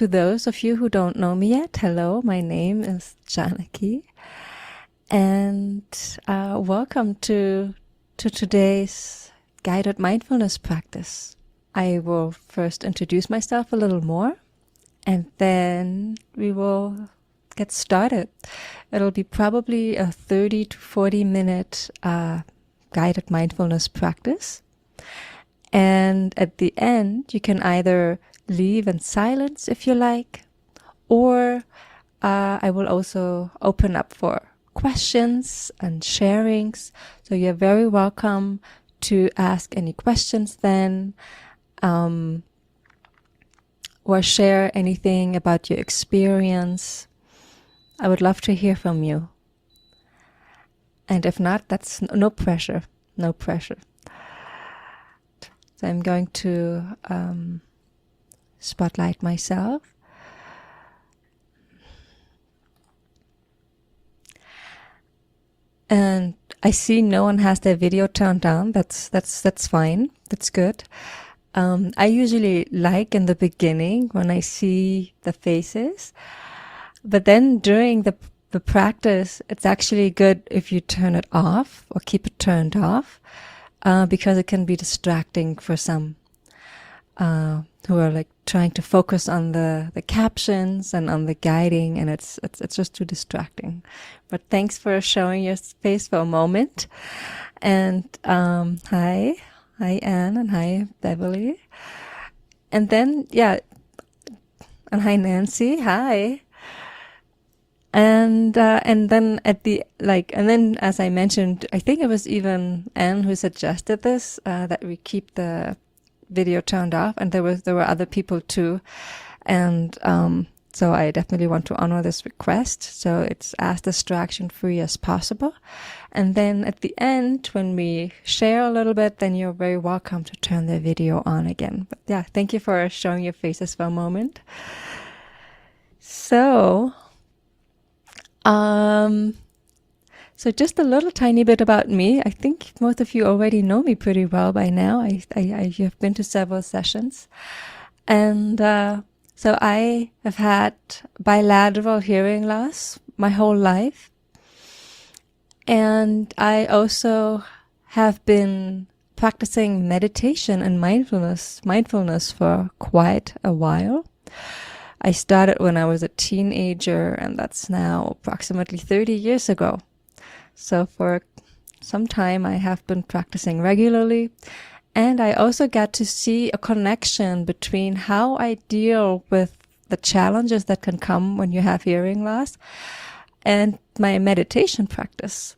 to those of you who don't know me yet, hello, my name is Janaki, and welcome to today's guided mindfulness practice. I will first introduce myself a little more, and then we will get started. It'll be probably a 30 to 40 minute guided mindfulness practice. And at the end, you can either leave in silence if you like, or I will also open up for questions and sharings. So you're very welcome to ask any questions then, or share anything about your experience. I would love to hear from you. And if not, that's no pressure, no pressure. So I'm going to spotlight myself. And I see no one has their video turned on. That's fine. That's good. I usually like in the beginning when I see the faces, but then during the practice, it's actually good if you turn it off or keep it turned off. Because it can be distracting for some who are like trying to focus on the captions and on the guiding, and it's just too distracting. But thanks for showing your face for a moment. And hi Anne, and hi Beverly, and then and hi Nancy, hi. And then and then as I mentioned, I think it was even Anne who suggested this, that we keep the video turned off, and there were other people too, and so I definitely want to honor this request. So it's as distraction free as possible, and then at the end when we share a little bit, then you're very welcome to turn the video on again. But yeah, thank you for showing your faces for a moment. So just a little tiny bit about me. I think most of you already know me pretty well by now. I have been to several sessions. And so I have had bilateral hearing loss my whole life. And I also have been practicing meditation and mindfulness for quite a while. I started when I was a teenager, and that's now approximately 30 years ago. So for some time I have been practicing regularly, and I also got to see a connection between how I deal with the challenges that can come when you have hearing loss and my meditation practice.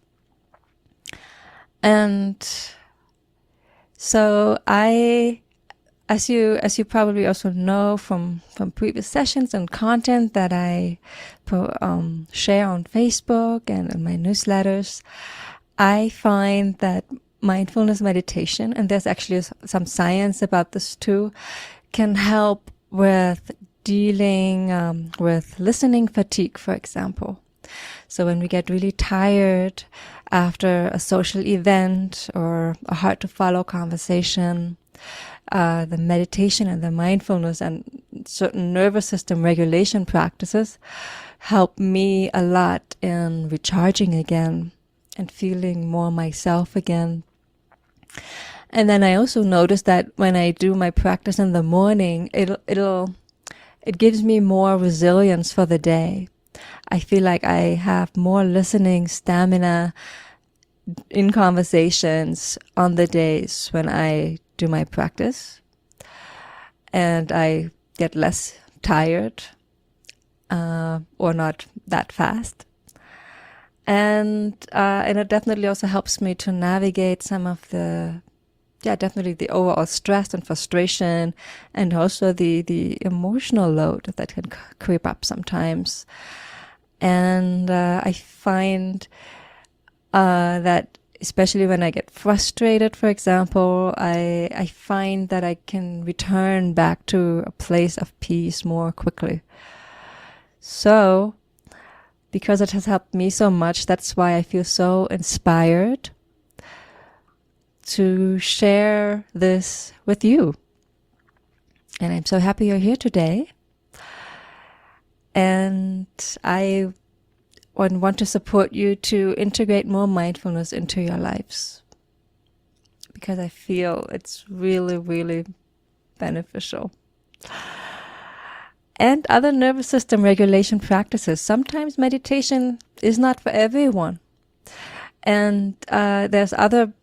And so as you probably also know from previous sessions and content that I share on Facebook and in my newsletters, I find that mindfulness meditation, and there's actually some science about this too, can help with dealing with listening fatigue, for example. So when we get really tired after a social event or a hard to follow conversation, the meditation and the mindfulness and certain nervous system regulation practices help me a lot in recharging again and feeling more myself again. And then I also notice that when I do my practice in the morning, it gives me more resilience for the day. I feel like I have more listening stamina in conversations on the days when I do my practice, and I get less tired or not that fast, and it definitely also helps me to navigate some of the overall stress and frustration, and also the emotional load that can creep up sometimes. And I find that especially when I get frustrated, for example, I find that I can return back to a place of peace more quickly. So, because it has helped me so much, that's why I feel so inspired to share this with you. And I'm so happy you're here today. And I want to support you to integrate more mindfulness into your lives, because I feel it's really, really beneficial. And other nervous system regulation practices. Sometimes meditation is not for everyone. And there's other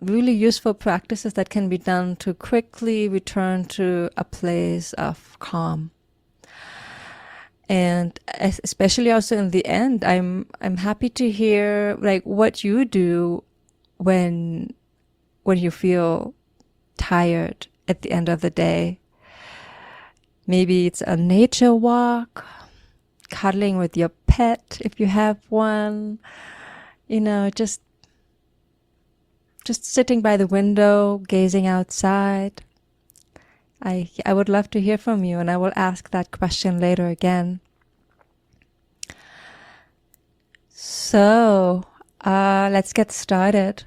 really useful practices that can be done to quickly return to a place of calm. And especially also in the end, I'm happy to hear like what you do when you feel tired at the end of the day. Maybe it's a nature walk, cuddling with your pet if you have one, just sitting by the window, gazing outside. I would love to hear from you, and I will ask that question later again. So, let's get started.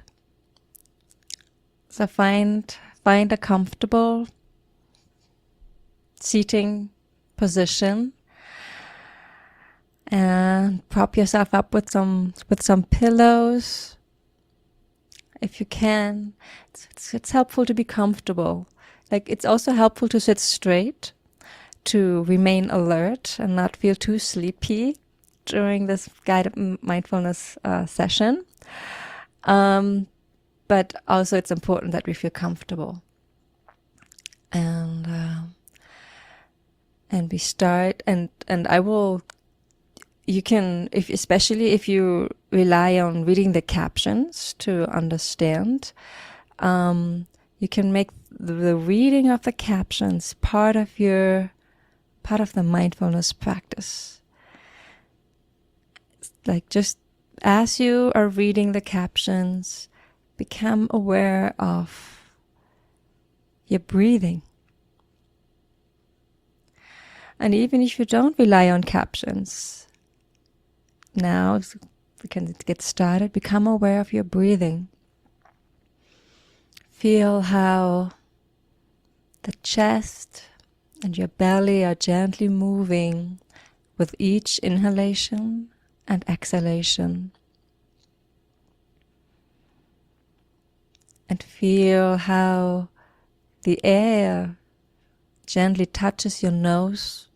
So find a comfortable seating position and prop yourself up with some pillows if you can. It's helpful to be comfortable. Like, it's also helpful to sit straight, to remain alert and not feel too sleepy during this guided mindfulness session. But also it's important that we feel comfortable. And we start, and I will, you can, especially if you rely on reading the captions to understand, you can make the reading of the captions part of the mindfulness practice. Like, just as you are reading the captions, become aware of your breathing. And even if you don't rely on captions, now we can get started. Become aware of your breathing. Feel how the chest and your belly are gently moving with each inhalation and exhalation. And feel how the air gently touches your nose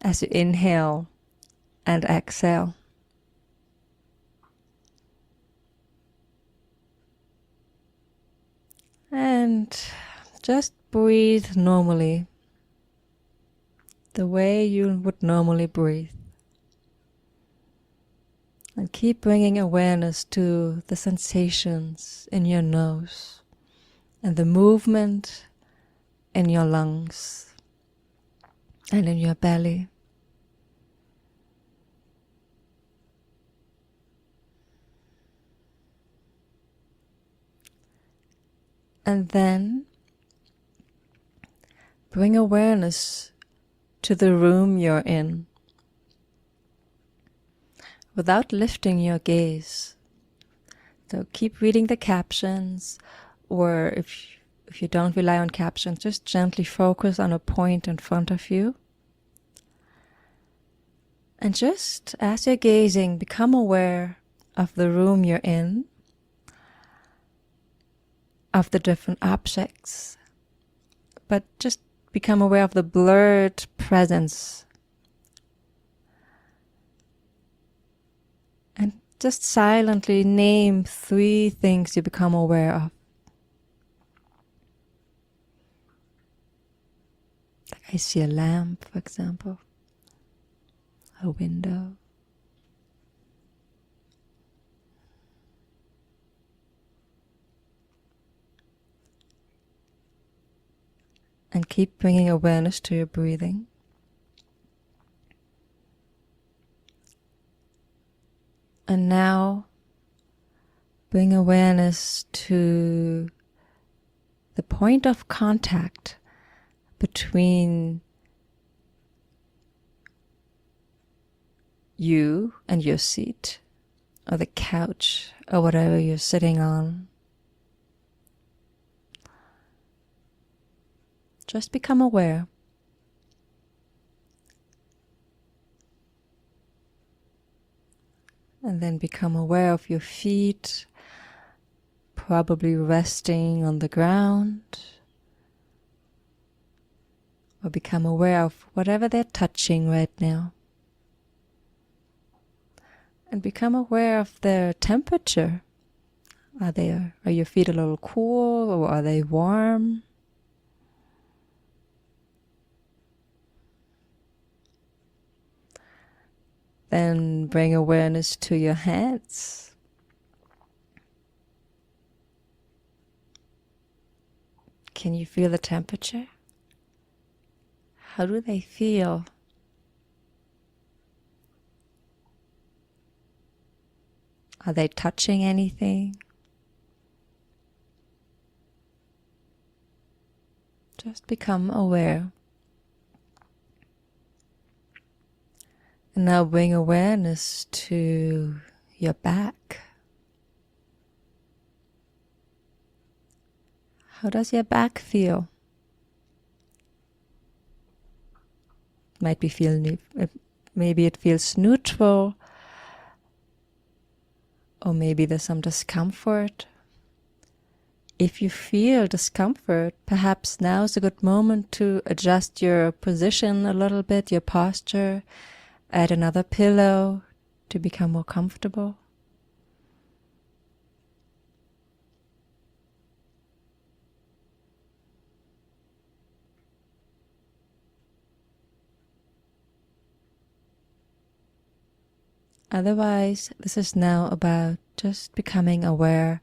as you inhale and exhale. And just breathe normally, the way you would normally breathe. And keep bringing awareness to the sensations in your nose and the movement in your lungs and in your belly. And then bring awareness to the room you're in without lifting your gaze. So keep reading the captions, or if you don't rely on captions, just gently focus on a point in front of you. And just as you're gazing, become aware of the room you're in, of the different objects, but just become aware of the blurred presence. And just silently name 3 things you become aware of. Like, I see a lamp, for example, a window. And keep bringing awareness to your breathing. And now bring awareness to the point of contact between you and your seat, or the couch, or whatever you're sitting on. Just become aware. And then become aware of your feet, probably resting on the ground. Or become aware of whatever they're touching right now. And become aware of their temperature. Are your feet a little cool or are they warm? Then bring awareness to your hands. Can you feel the temperature? How do they feel? Are they touching anything? Just become aware. And now bring awareness to your back. How does your back feel? Maybe it feels neutral, or maybe there's some discomfort. If you feel discomfort, perhaps now is a good moment to adjust your position a little bit, your posture, add another pillow to become more comfortable. Otherwise, this is now about just becoming aware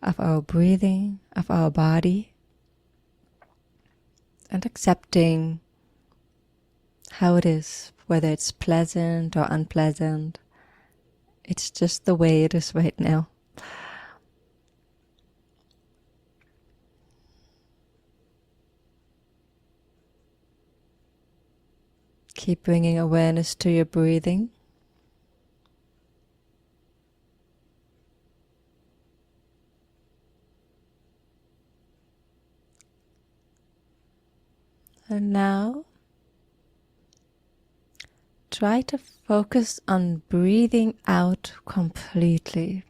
of our breathing, of our body, and accepting how it is, whether it's pleasant or unpleasant. It's just the way it is right now. Keep bringing awareness to your breathing. And now, try to focus on breathing out completely.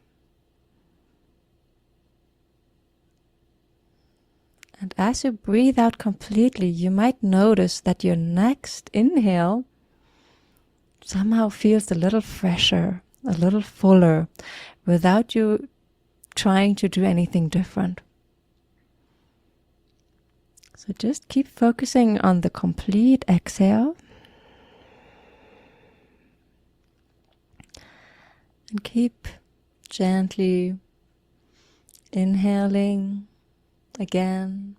And as you breathe out completely, you might notice that your next inhale somehow feels a little fresher, a little fuller, without you trying to do anything different. So just keep focusing on the complete exhale. And keep gently inhaling again.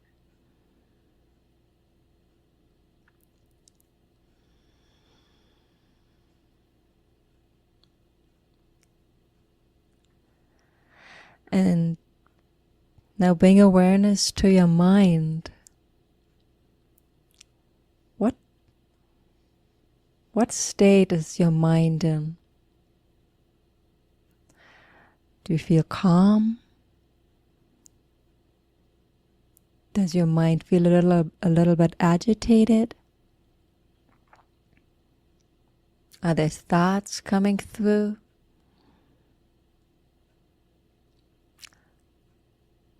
And now bring awareness to your mind. What state is your mind in? Do you feel calm? Does your mind feel a little bit agitated? Are there thoughts coming through?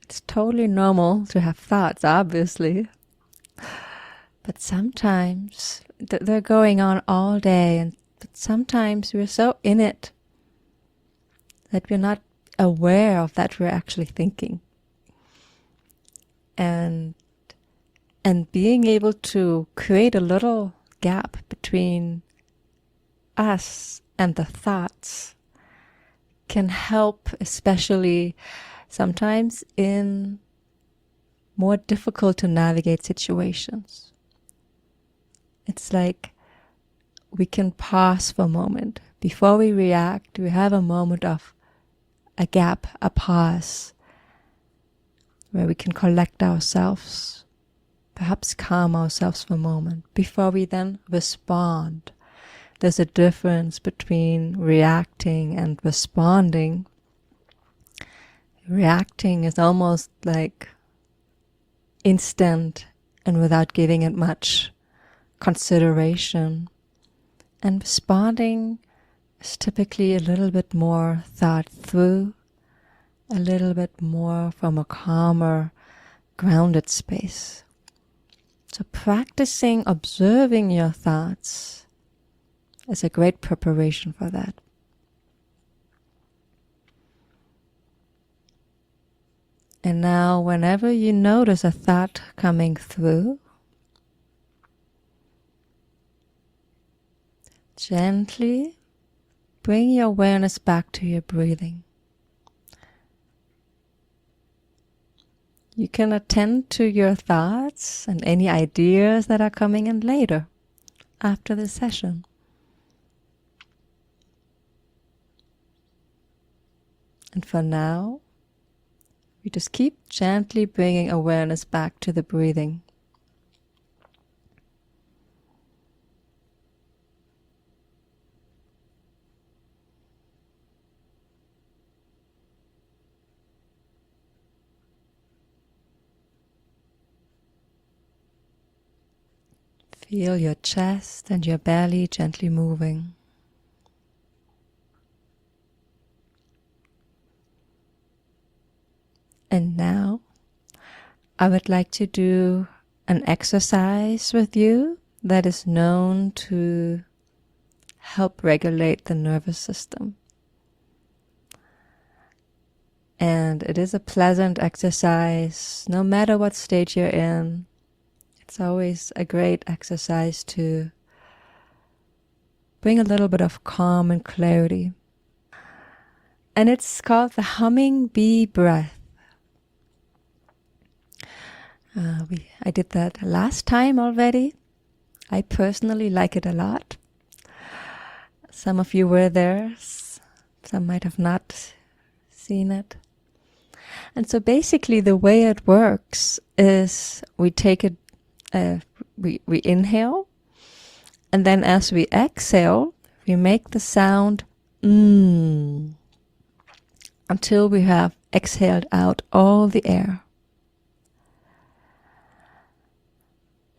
It's totally normal to have thoughts, obviously. But sometimes they're going on all day, but sometimes we're so in it that we're not aware of that we're actually thinking. And being able to create a little gap between us and the thoughts can help, especially sometimes in more difficult to navigate situations. It's like we can pause for a moment. Before we react, we have a moment of a gap, a pause, where we can collect ourselves, perhaps calm ourselves for a moment, before we then respond. There's a difference between reacting and responding. Reacting is almost like instant and without giving it much consideration. And responding is typically a little bit more thought through, a little bit more from a calmer, grounded space. So practicing observing your thoughts is a great preparation for that. And now whenever you notice a thought coming through, gently bring your awareness back to your breathing. You can attend to your thoughts and any ideas that are coming in later, after the session. And for now, we just keep gently bringing awareness back to the breathing. Feel your chest and your belly gently moving. And now, I would like to do an exercise with you that is known to help regulate the nervous system. And it is a pleasant exercise, no matter what state you're in. It's always a great exercise to bring a little bit of calm and clarity. And it's called the humming bee breath. I did that last time already. I personally like it a lot. Some of you were there. Some might have not seen it. And so basically the way it works is we take it, we inhale, and then as we exhale, we make the sound until we have exhaled out all the air.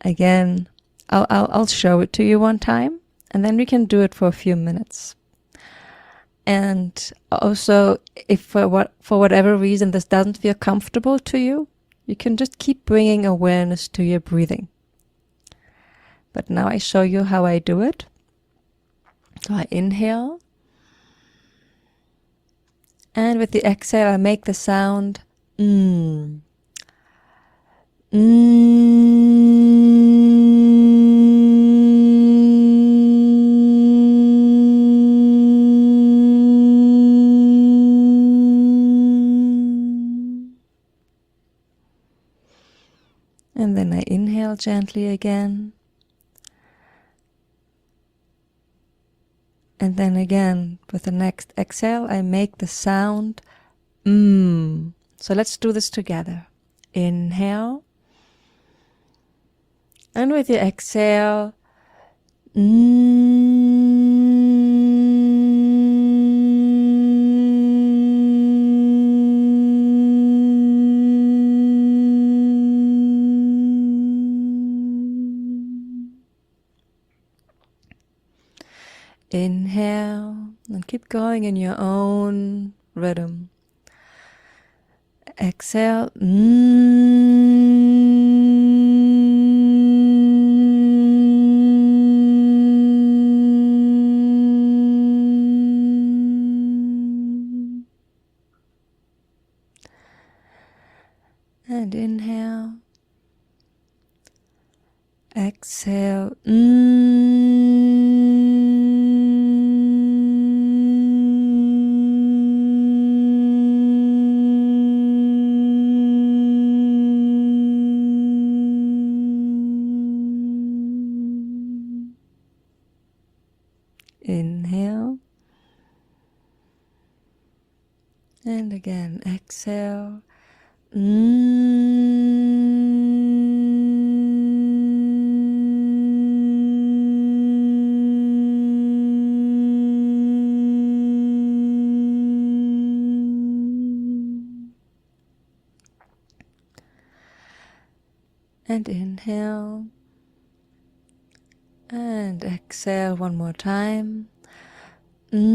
Again, I'll show it to you one time, and then we can do it for a few minutes. And also, if for whatever reason this doesn't feel comfortable to you, you can just keep bringing awareness to your breathing. But now I show you how I do it. So I inhale, and with the exhale I make the sound And then I inhale gently again. And then again, with the next exhale, I make the sound So let's do this together. Inhale. And with your exhale, Inhale and keep going in your own rhythm. Exhale. And inhale. Exhale. Inhale. And again, exhale. And inhale. And exhale one more time. And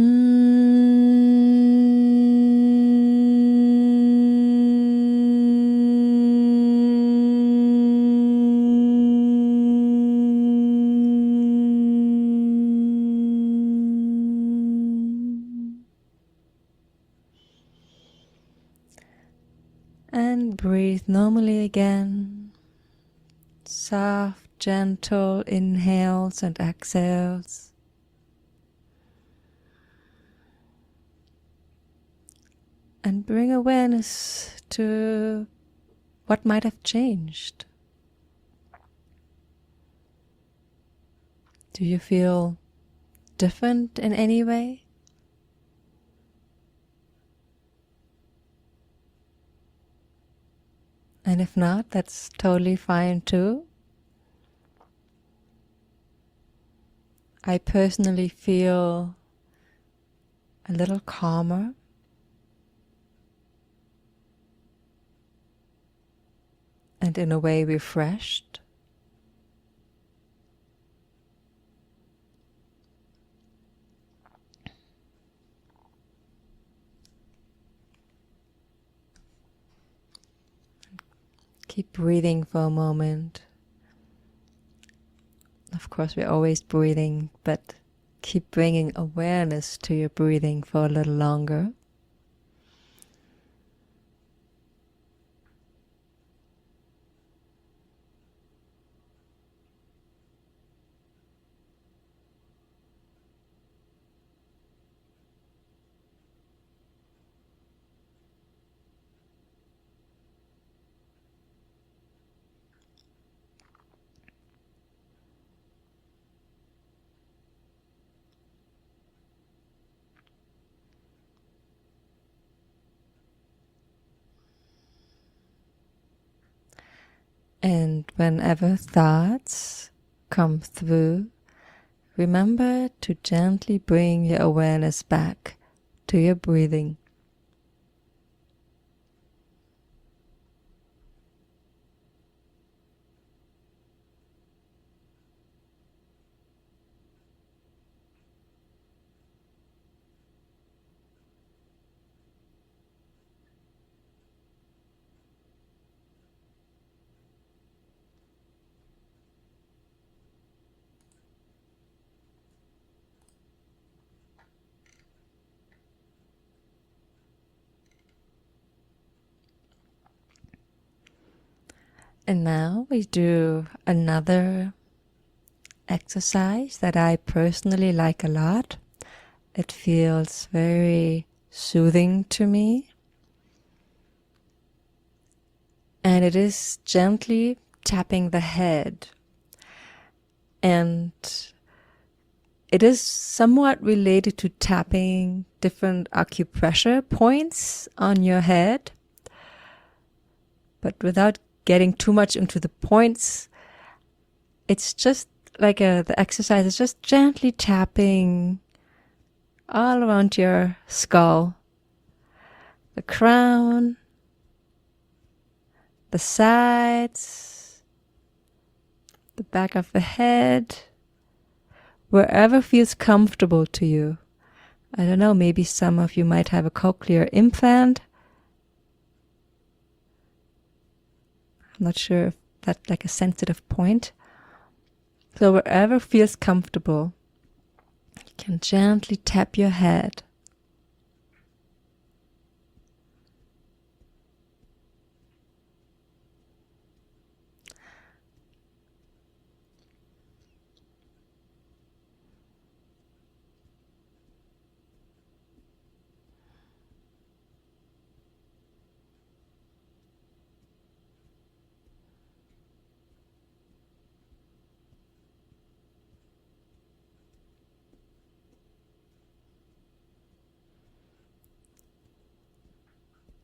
breathe normally again. Soft, gentle inhales and exhales. And bring awareness to what might have changed. Do you feel different in any way? And if not, that's totally fine too. I personally feel a little calmer. And in a way refreshed. Keep breathing for a moment. Of course, we're always breathing, but keep bringing awareness to your breathing for a little longer. And whenever thoughts come through, remember to gently bring your awareness back to your breathing. And now we do another exercise that I personally like a lot. It feels very soothing to me. And it is gently tapping the head. And it is somewhat related to tapping different acupressure points on your head. But without getting too much into the points, it's just like the exercise is just gently tapping all around your skull, the crown, the sides, the back of the head, wherever feels comfortable to you. I don't know, maybe some of you might have a cochlear implant. I'm not sure if that's like a sensitive point. So wherever feels comfortable, you can gently tap your head.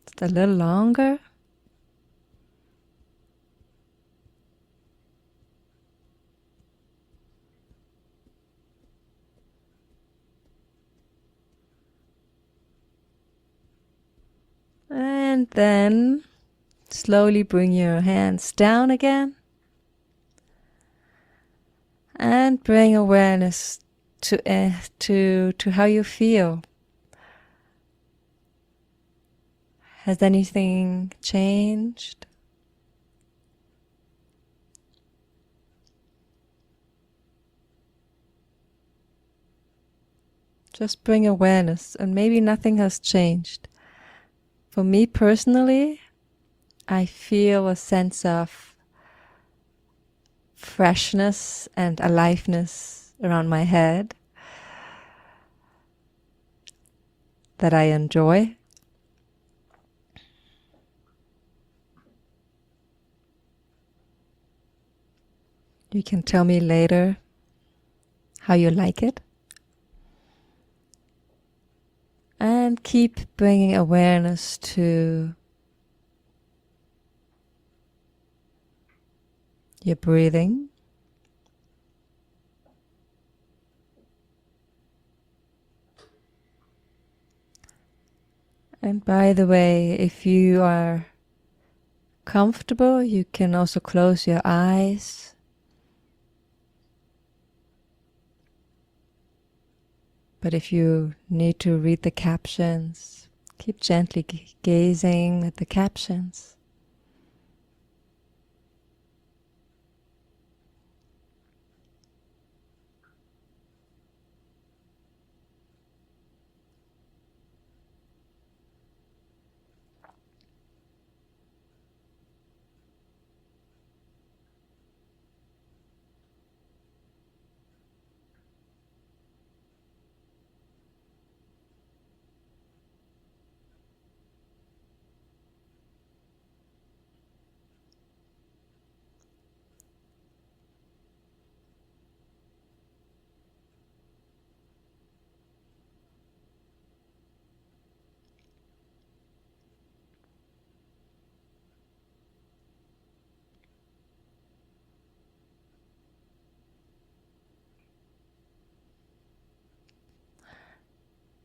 Just a little longer. And then slowly bring your hands down again. And bring awareness to how you feel. Has anything changed? Just bring awareness, and maybe nothing has changed. For me personally, I feel a sense of freshness and aliveness around my head that I enjoy. You can tell me later how you like it. And keep bringing awareness to your breathing. And by the way, if you are comfortable, you can also close your eyes. But if you need to read the captions, keep gently gazing at the captions.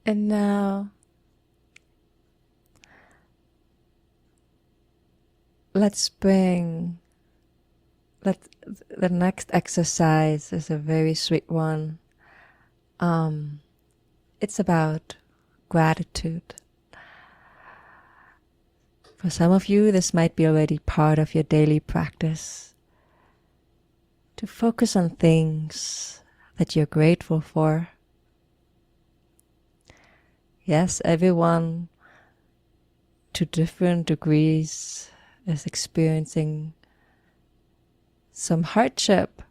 And now, the next exercise is a very sweet one. It's about gratitude. For some of you, this might be already part of your daily practice. To focus on things that you're grateful for. Yes, everyone to different degrees is experiencing some hardship.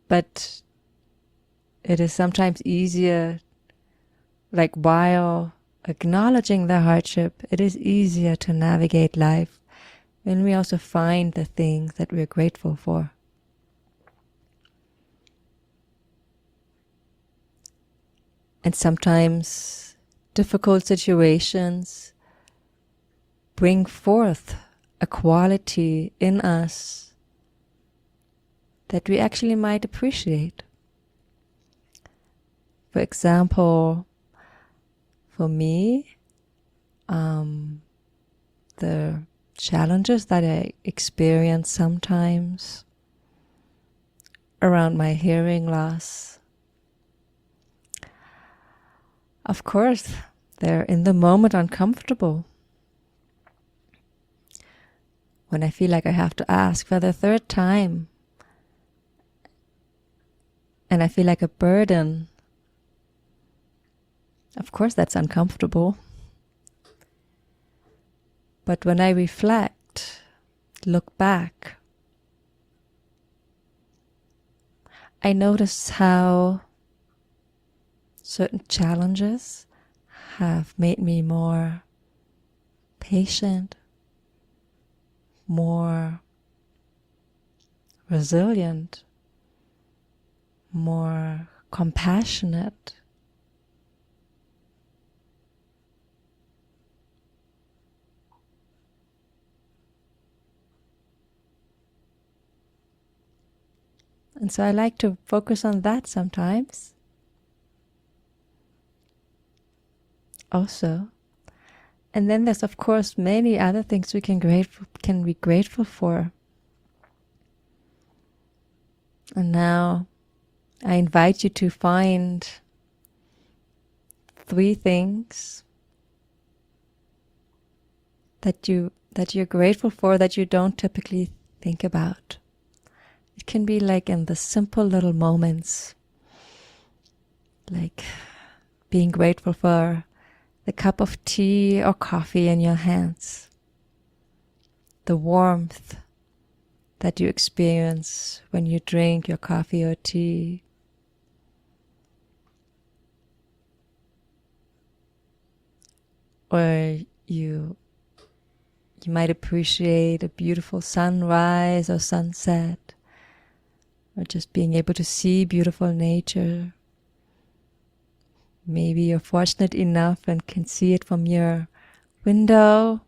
But it is sometimes easier, like while acknowledging the hardship, it is easier to navigate life when we also find the things that we're grateful for. And sometimes difficult situations bring forth a quality in us that we actually might appreciate. For example, for me, the challenges that I experience sometimes around my hearing loss, of course, they're in the moment uncomfortable. When I feel like I have to ask for the third time, and I feel like a burden, of course that's uncomfortable. But when I reflect, look back, I notice how certain challenges have made me more patient, more resilient, more compassionate. And so I like to focus on that sometimes. Also. And then there's of course many other things we can be grateful for. And now I invite you to find 3 things that you're grateful for that you don't typically think about. It can be like in the simple little moments, like being grateful for the cup of tea or coffee in your hands, the warmth that you experience when you drink your coffee or tea, or you might appreciate a beautiful sunrise or sunset, or just being able to see beautiful nature. Maybe you're fortunate enough and can see it from your window.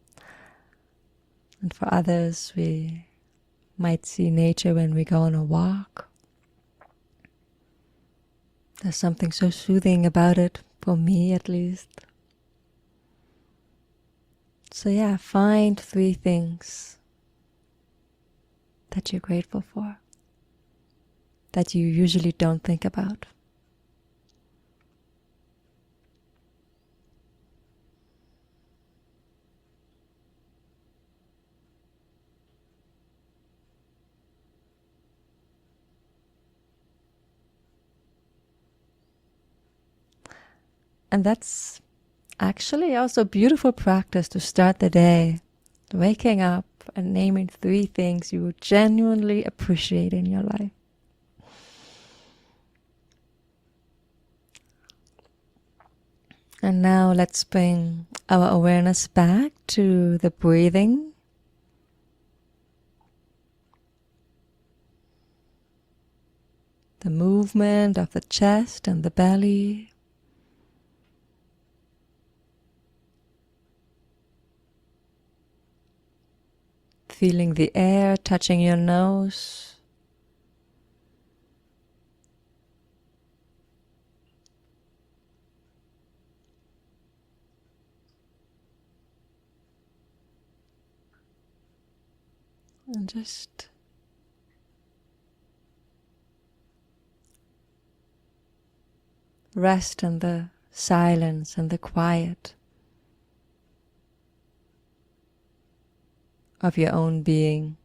And for others, we might see nature when we go on a walk. There's something so soothing about it, for me at least. So yeah, find 3 things that you're grateful for, that you usually don't think about. And that's actually also a beautiful practice to start the day, waking up and naming 3 things you genuinely appreciate in your life. And now let's bring our awareness back to the breathing. The movement of the chest and the belly. Feeling the air touching your nose. And just rest in the silence and the quiet of your own being.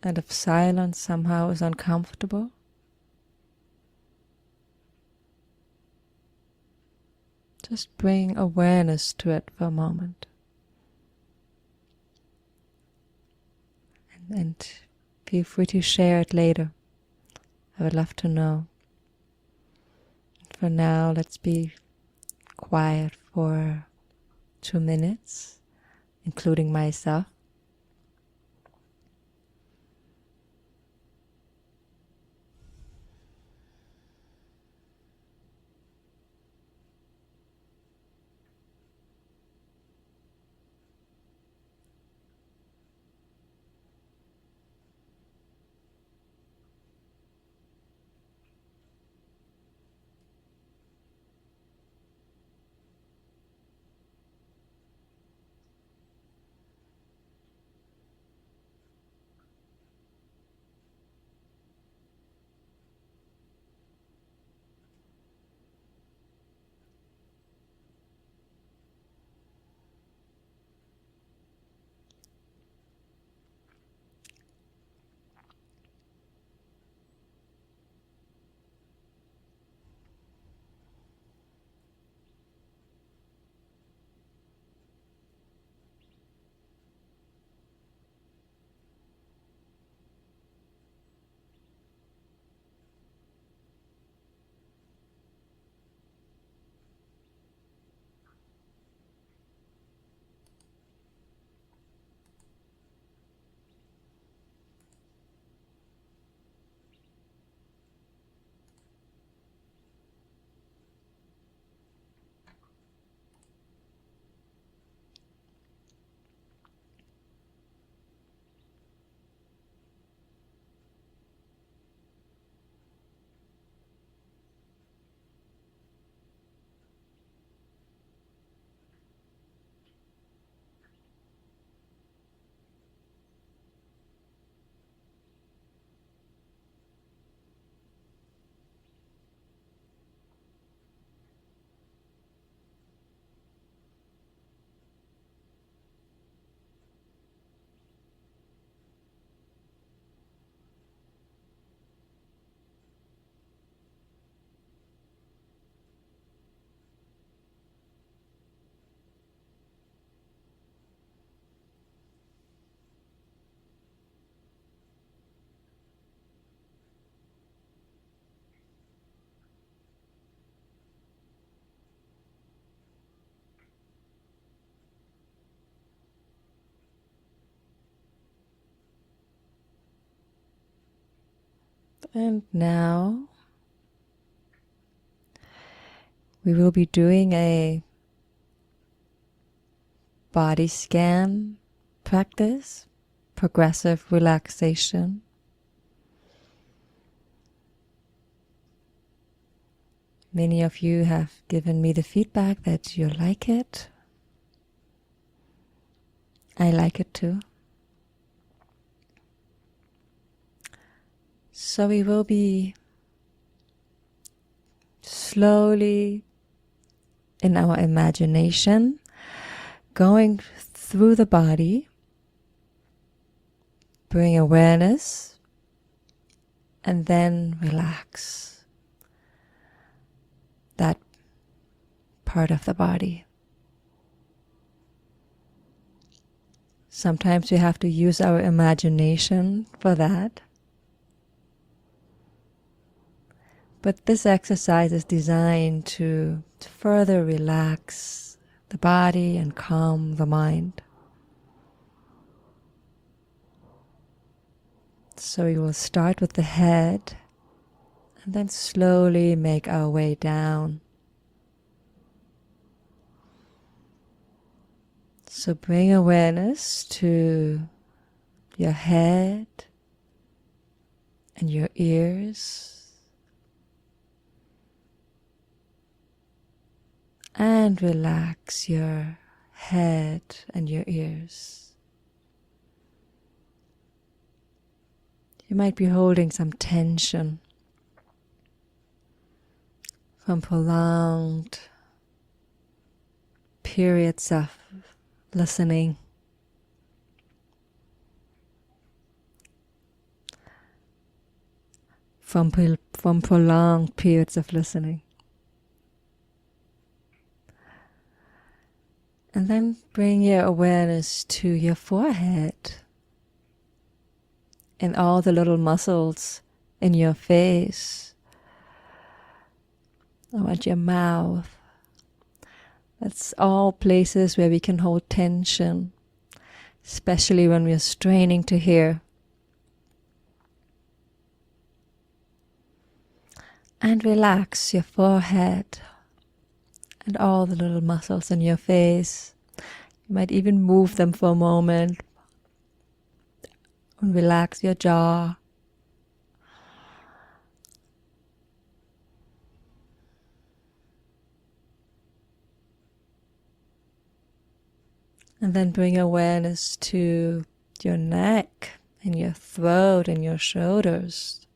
And if silence somehow is uncomfortable, just bring awareness to it for a moment. And feel free to share it later. I would love to know. For now, let's be quiet for 2 minutes, including myself. And now we will be doing a body scan practice, progressive relaxation. Many of you have given me the feedback that you like it. I like it too. So we will be slowly in our imagination going through the body. Bring awareness and then relax that part of the body. Sometimes we have to use our imagination for that. But this exercise is designed to further relax the body and calm the mind. So we will start with the head and then slowly make our way down. So bring awareness to your head and your ears. And relax your head and your ears. You might be holding some tension from prolonged periods of listening. From prolonged periods of listening. And then bring your awareness to your forehead and all the little muscles in your face. I want your mouth. That's all places where we can hold tension, especially when we're straining to hear. And relax your forehead and all the little muscles in your face. You might even move them for a moment. And relax your jaw. And then bring awareness to your neck and your throat and your shoulders.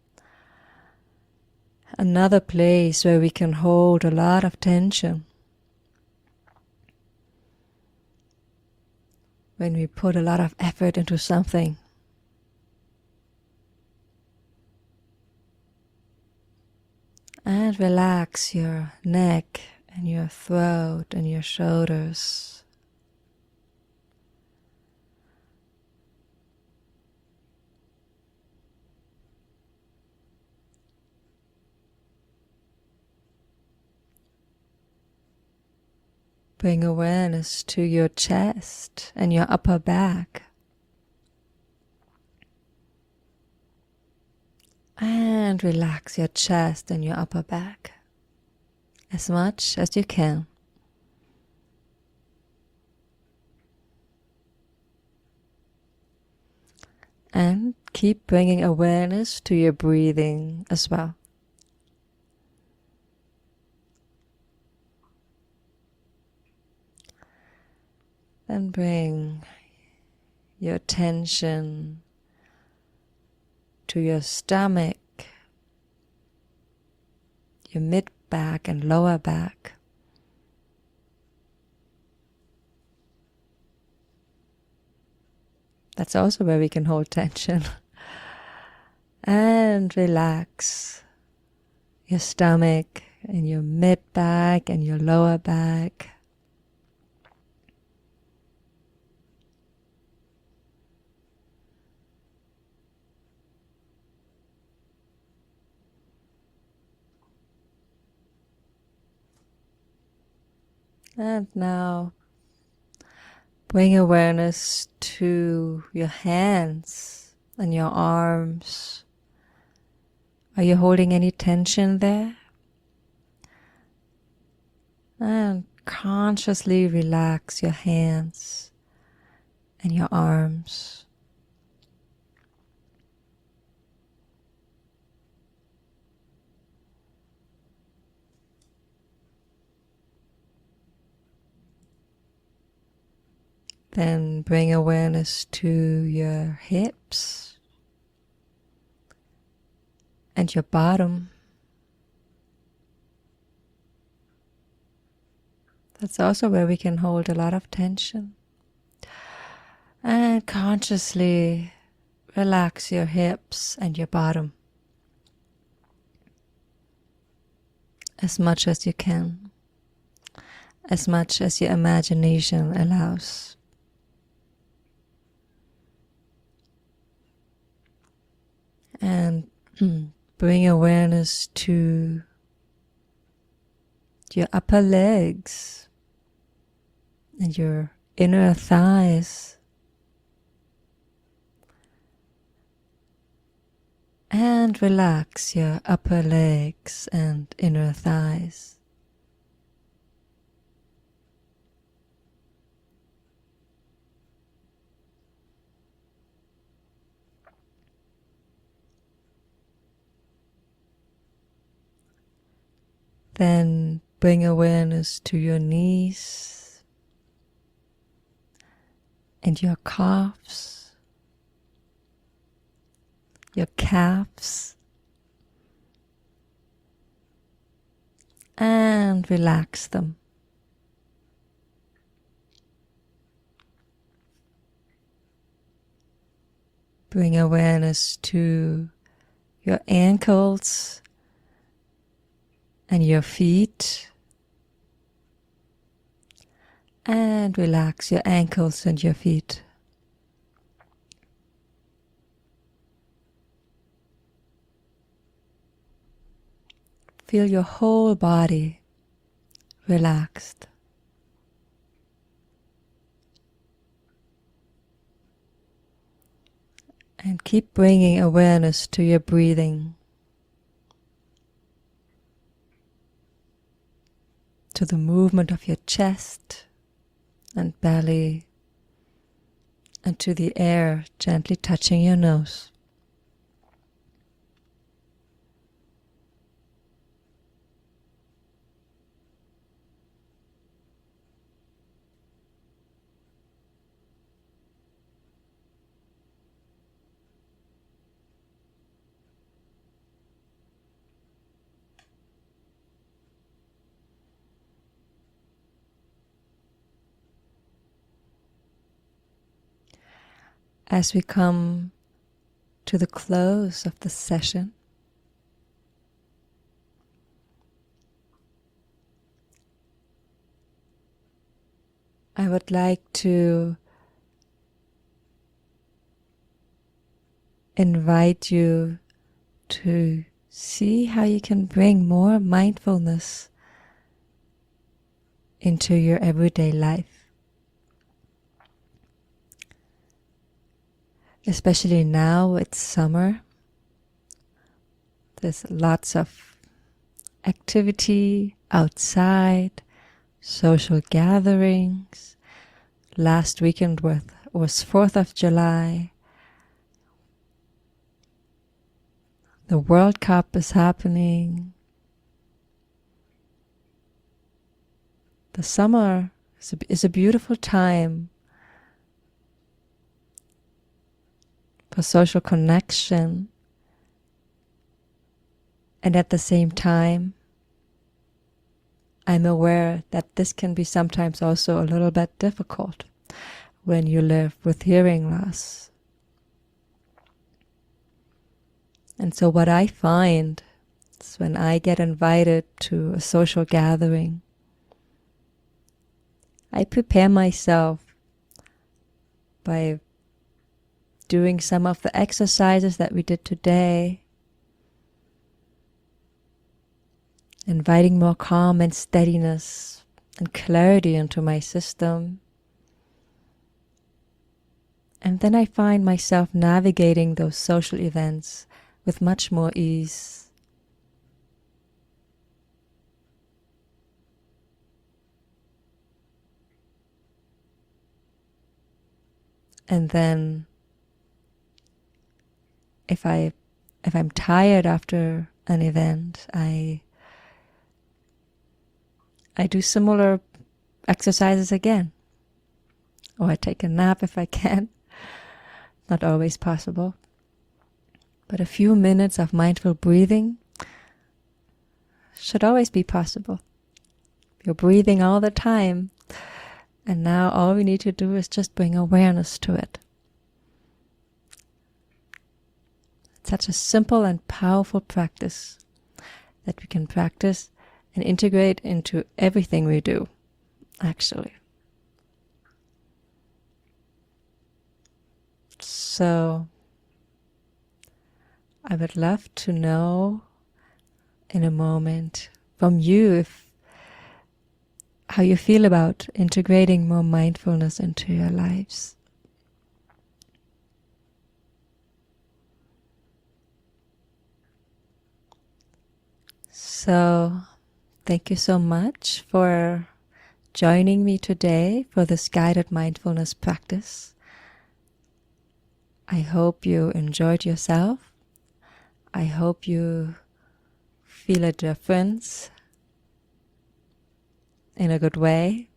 Another place where we can hold a lot of tension. When we put a lot of effort into something. And relax your neck and your throat and your shoulders. Bring awareness to your chest and your upper back. And relax your chest and your upper back as much as you can. And keep bringing awareness to your breathing as well. Then bring your attention to your stomach, your mid back and lower back. That's also where we can hold tension. And relax your stomach and your mid back and your lower back. And now bring awareness to your hands and your arms, Are you holding any tension there? And consciously relax your hands and your arms. Then bring awareness to your hips and your bottom. That's also where we can hold a lot of tension. And consciously relax your hips and your bottom as much as you can, as much as your imagination allows. And bring awareness to your upper legs and your inner thighs. And relax your upper legs and inner thighs. Then bring awareness to your knees and your calves, your calves, and relax them. Bring awareness to your ankles and your feet, and relax your ankles and your feet. Feel your whole body relaxed. And keep bringing awareness to your breathing, to the movement of your chest and belly, and to the air gently touching your nose. As we come to the close of the session, I would like to invite you to see how you can bring more mindfulness into your everyday life. Especially now it's summer. There's lots of activity outside, social gatherings. Last weekend was 4th of July. The World Cup is happening. The summer is a beautiful time for social connection, and at the same time, I'm aware that this can be sometimes also a little bit difficult when you live with hearing loss. And so what I find is when I get invited to a social gathering, I prepare myself by doing some of the exercises that we did today, inviting more calm and steadiness and clarity into my system. And then I find myself navigating those social events with much more ease And then if I'm tired after an event, I do similar exercises again. Or I take a nap if I can. Not always possible. But a few minutes of mindful breathing should always be possible. You're breathing all the time, and now all we need to do is just bring awareness to it. It's such a simple and powerful practice that we can practice and integrate into everything we do, actually. So I would love to know in a moment from you how you feel about integrating more mindfulness into your lives. So thank you so much for joining me today for this guided mindfulness practice. I hope you enjoyed yourself. I hope you feel a difference in a good way.